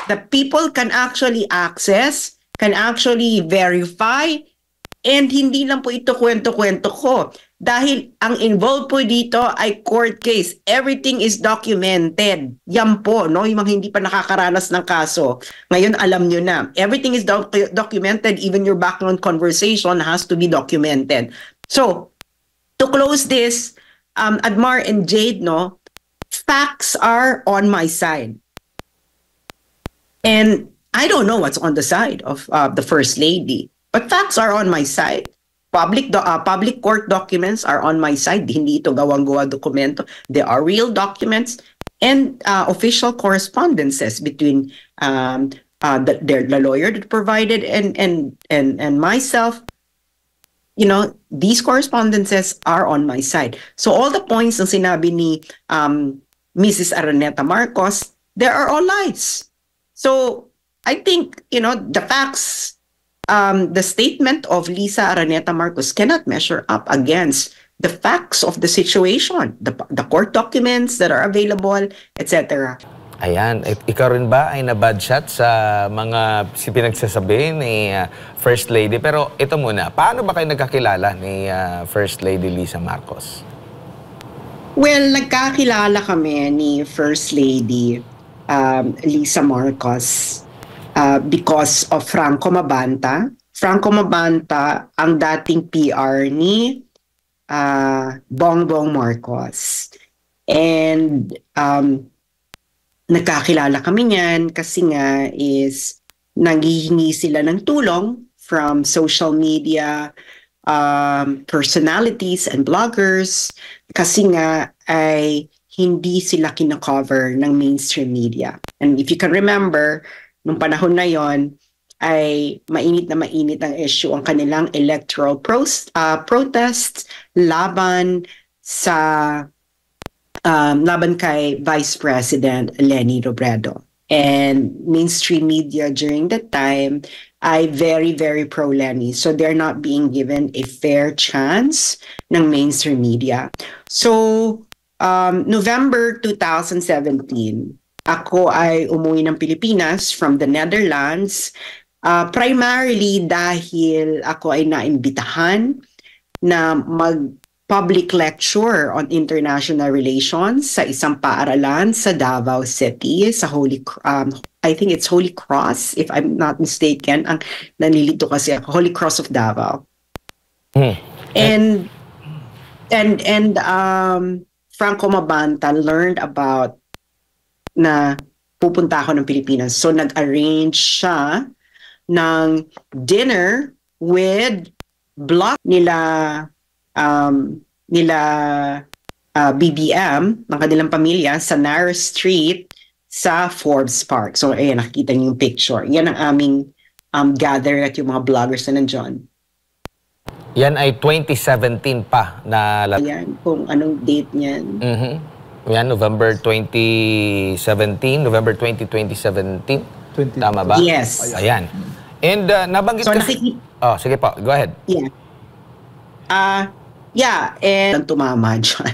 that people can actually access, can actually verify, and hindi lang po ito kwento-kwento ko. Dahil ang involved po dito ay court case. Everything is documented. Yan po, no? Yung mga hindi pa nakakaranas ng kaso. Ngayon, alam nyo na. Everything is documented. Even your background conversation has to be documented. So, to close this, Admar and Jade, no? Facts are on my side. And I don't know what's on the side of the First Lady. But facts are on my side. Public court documents are on my side. Hindi ito gawang-gawa dokumento. They are real documents and official correspondences between the lawyer that provided and myself. You know, these correspondences are on my side. So all the points na sinabi ni Mrs. Araneta Marcos, there are all lies. So I think, you know, the facts, the statement of Lisa Araneta Marcos cannot measure up against the facts of the situation, the court documents that are available, etc. Ayan, ikaw rin ba ay na-bad shot sa mga pinagsasabi ni First Lady? Pero ito muna, paano ba kayo nagkakilala ni First Lady Lisa Marcos? Well, nagkakilala kami ni First Lady Lisa Marcos because of Franco Mabanta. Franco Mabanta ang dating PR ni Bongbong Marcos. And nagkakilala kami niyan kasi nga is nanghihingi sila ng tulong from social media personalities and bloggers kasi nga ay hindi sila kina-cover ng mainstream media. And if you can remember, nung panahon na yon ay mainit na mainit ang issue ang kanilang electoral protests laban sa laban kay Vice President Leni Robredo. And mainstream media during that time ay very, very pro-Leni. So they're not being given a fair chance ng mainstream media. So November 2017, ako ay umuwi ng Pilipinas from the Netherlands primarily dahil ako ay naimbitahan na mag-public lecture on international relations sa isang paaralan sa Davao City, sa I think it's Holy Cross, if I'm not mistaken. Ang nalilito kasi ako, Holy Cross of Davao. And Franco Mabanta learned about na pupunta ako ng Pilipinas. So nag-arrange siya ng dinner with block nila BBM, ng kanilang pamilya, sa Nara Street sa Forbes Park. So ayan, nakikita niyo yung picture. Yan ang aming gather at yung mga bloggers na nandyan. Yan ay 2017 pa na... Ayan, kung anong date niyan. Yan, November 2017, November 20, 2017. Tama ba? Yes. Ayan. And nabanggit so, oh, sige po, go ahead. Yeah. Yeah, and tumama dyan.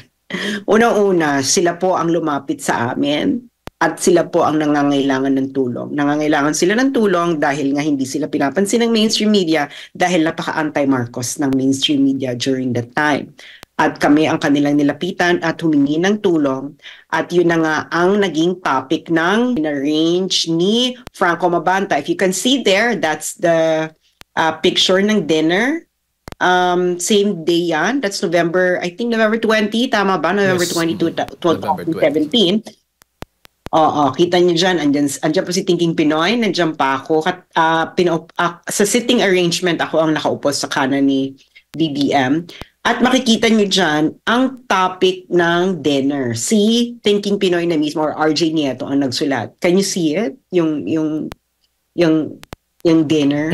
Unang-una, sila po ang lumapit sa amin at sila po ang nangangailangan ng tulong. Nangangailangan sila ng tulong dahil nga hindi sila pinapansin ng mainstream media dahil napaka-anti-Marcos ng mainstream media during that time. At kami ang kanilang nilapitan at humingi ng tulong. At yun na nga ang naging topic ng in-arrange ni Franco Mabanta. If you can see there, that's the picture ng dinner. Same day yan. That's November, I think November 20, tama ba? November 22, 2017. Oo, kita niyo dyan, andyan po si Thinking Pinoy, nandiyan pa ako. Sa sitting arrangement, ako ang nakaupo sa kanan ni BBM. At makikita niyo dyan, ang topic ng dinner. Si Thinking Pinoy na mismo, or RJ Nieto ang nagsulat. Can you see it? Yung dinner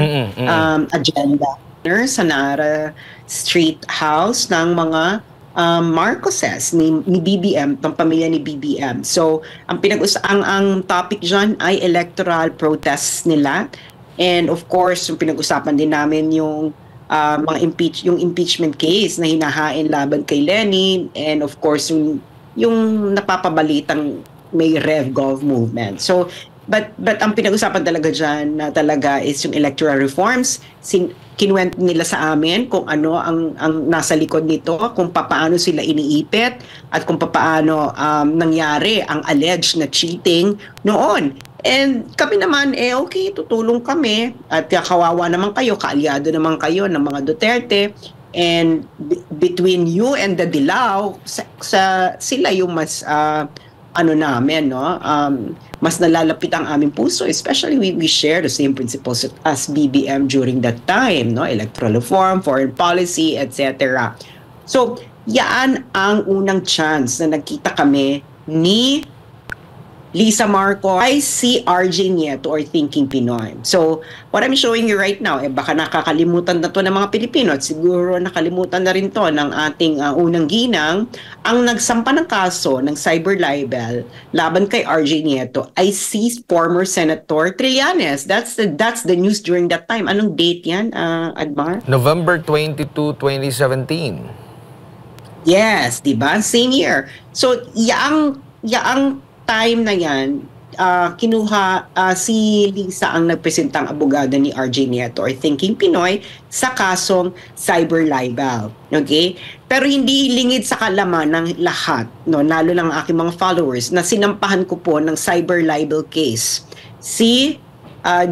agenda. Sa Nara Street House ng mga Marcoses ni BBM, ng pamilya ni BBM. So, ang topic dyan ay electoral protests nila. And of course, yung pinag-usapan din namin yung yung impeachment case na hinahain laban kay Leni, and of course yung napapabalitang may RevGov movement. So, But ang pinag-usapan talaga dyan na talaga is yung electoral reforms. Kinuwento nila sa amin kung ano ang nasa likod nito, kung papaano sila iniipit at kung papaano nangyari ang alleged na cheating noon. And kami naman, okay, tutulong kami at kawawa naman kayo, kaalyado naman kayo ng mga Duterte. And between you and the Dilaw, sila yung mas namin, no? Mas nalalapit ang aming puso, especially we share the same principles as BBM during that time, no? Electoral reform, foreign policy, etc. So, yan ang unang chance na nagkita kami ni Lisa Marcos ay si RJ Nieto or Thinking Pinoy. So, what I'm showing you right now, baka nakakalimutan na to ng mga Pilipino at siguro nakalimutan na rin to ng ating unang ginang. Ang nagsampa ng kaso ng cyber libel laban kay RJ Nieto ay si former Senator Trillanes. That's the news during that time. Anong date yan, Admar? November 22, 2017. Yes, di ba? Same year. So, yaang time na yan, kinuha si Lisa ang nagpresentang abogado ni RJ Nieto or Thinking Pinoy sa kasong cyber libel. Okay? Pero hindi lingid sa kalaman ng lahat, no, lalo ng aking mga followers, na sinampahan ko po ng cyber libel case si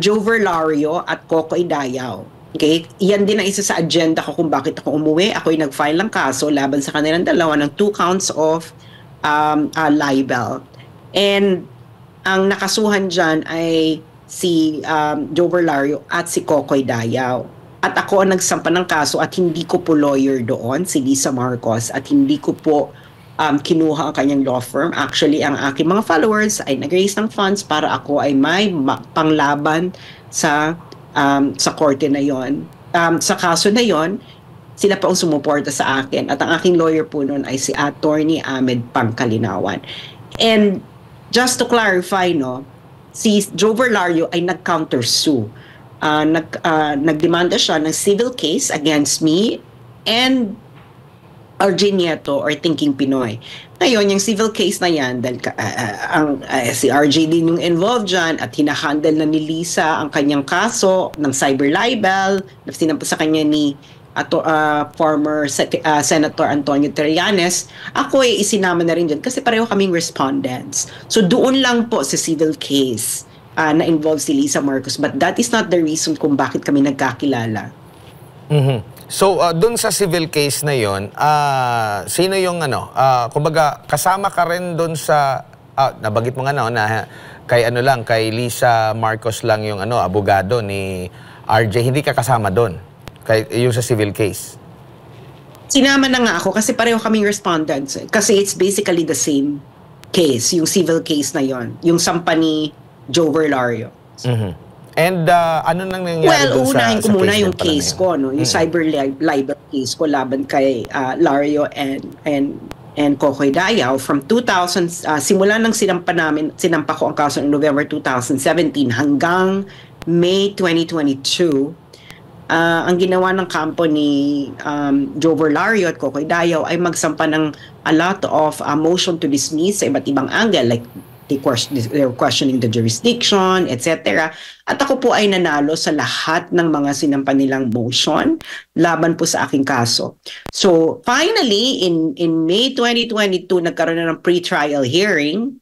Joe Verlario at Coco Idayaw. Okay? Yan din ang isa sa agenda ko kung bakit ako umuwi. Ako'y nag-file ng kaso laban sa kanilang dalawa ng 2 counts of libel. And ang nakasuhan dyan ay si Joe Verlario at si Cocoy Dayaw. At ako ang nagsampa ng kaso at hindi ko po lawyer doon, si Lisa Marcos, at hindi ko po kinuha ang kanyang law firm. Actually, ang aking mga followers ay nag-raise ng funds para ako ay may panglaban sa korte na yon. Sa kaso na yon, sila pa ang sumuporta sa akin. At ang aking lawyer po noon ay si Attorney Ahmed Pangkalinawan. And just to clarify, no, si Joe Verlario ay nag-counter-sue. Nagdemanda siya ng civil case against me and RJ Nieto or Thinking Pinoy. Ngayon, yung civil case na yan, dahil si RJ din yung involved dyan at hinahandle na ni Lisa ang kanyang kaso ng cyber libel na sinampa sa kanya ni former Senator Antonio Trillanes, ako ay isinama na rin dyan kasi pareho kaming respondents. So doon lang po sa civil case na involved si Lisa Marcos, but that is not the reason kung bakit kami nagkakilala. So doon sa civil case na yon, sino yung kumbaga kasama ka rin doon sa nabanggit mo nga na kay Lisa Marcos lang yung abogado ni RJ, hindi ka kasama doon? Yung sa civil case? Sinama na nga ako kasi pareho kaming respondents. Kasi it's basically the same case, yung civil case na yon, yung sampa ni Joe Verlario. And ano nang nangyari doon sa unahin ko muna yung case ko, no? Yung cyber libel case ko laban kay Lario and Cocoy Dayaw from 2000, simula nang sinampa ko ang kaso ng November 2017 hanggang May 2022. Ang ginawa ng kampo ni Joe Verlario at Cocoy Dayaw ay magsampa ng a lot of motion to dismiss sa iba't ibang angle, like they're questioning the jurisdiction, etc. At ako po ay nanalo sa lahat ng mga sinampa nilang motion laban po sa aking kaso. So finally, in May 2022, nagkaroon na ng pre-trial hearing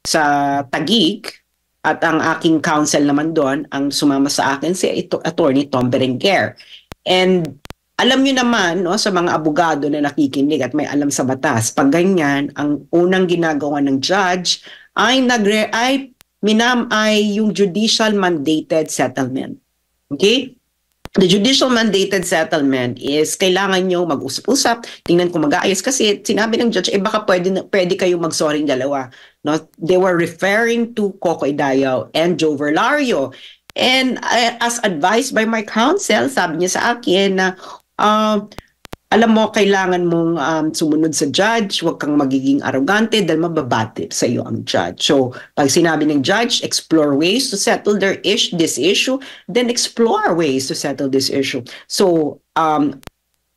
sa Taguig. At ang aking counsel naman doon, ang sumama sa akin, si Attorney Tom Berenguer. And alam nyo naman, no, sa mga abogado na nakikinig at may alam sa batas, pag ganyan, ang unang ginagawa ng judge ay yung judicial mandated settlement. Okay? The judicial mandated settlement is kailangan nyo mag-usap-usap, tingnan kung mag-aayos kasi sinabi ng judge, baka pwede kayo mag-sorry dalawa. No? They were referring to Cocoy Dayaw and Joe Verlario. And as advised by my counsel, sabi niya sa akin na alam mo, kailangan mong sumunod sa judge, huwag kang magiging arrogante dahil mababati sa iyo ang judge. So, pag sinabi ng judge, explore ways to settle this issue, then explore ways to settle this issue. So,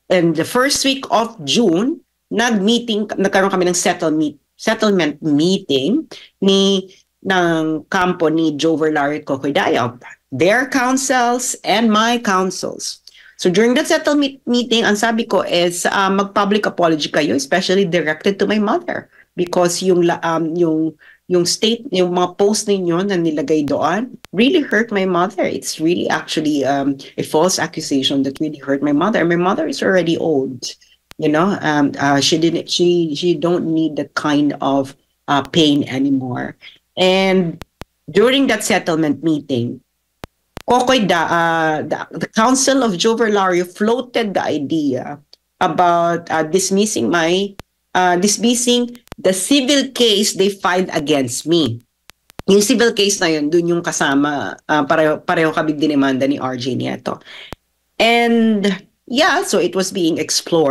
in the first week of June, nagkaroon kami ng settlement meeting ni ng kampo ni Joe Verlario at Kokoy Dayaw, their counsels and my counsels. So during that settlement meeting, ang sabi ko is mag-public apology kayo, especially directed to my mother, because yung mga post ninyo na nilagay doon really hurt my mother. It's really actually a false accusation that really hurt my mother. My mother is already old, you know. She don't need that kind of pain anymore. And during that settlement meeting, Kokoy the Council of Joe Verlario floated the idea about dismissing the civil case they filed against me. Yung civil case na yun, dun yung kasama, pareho kami dinimanda ni RJ Nieto. And yeah, so it was being explored.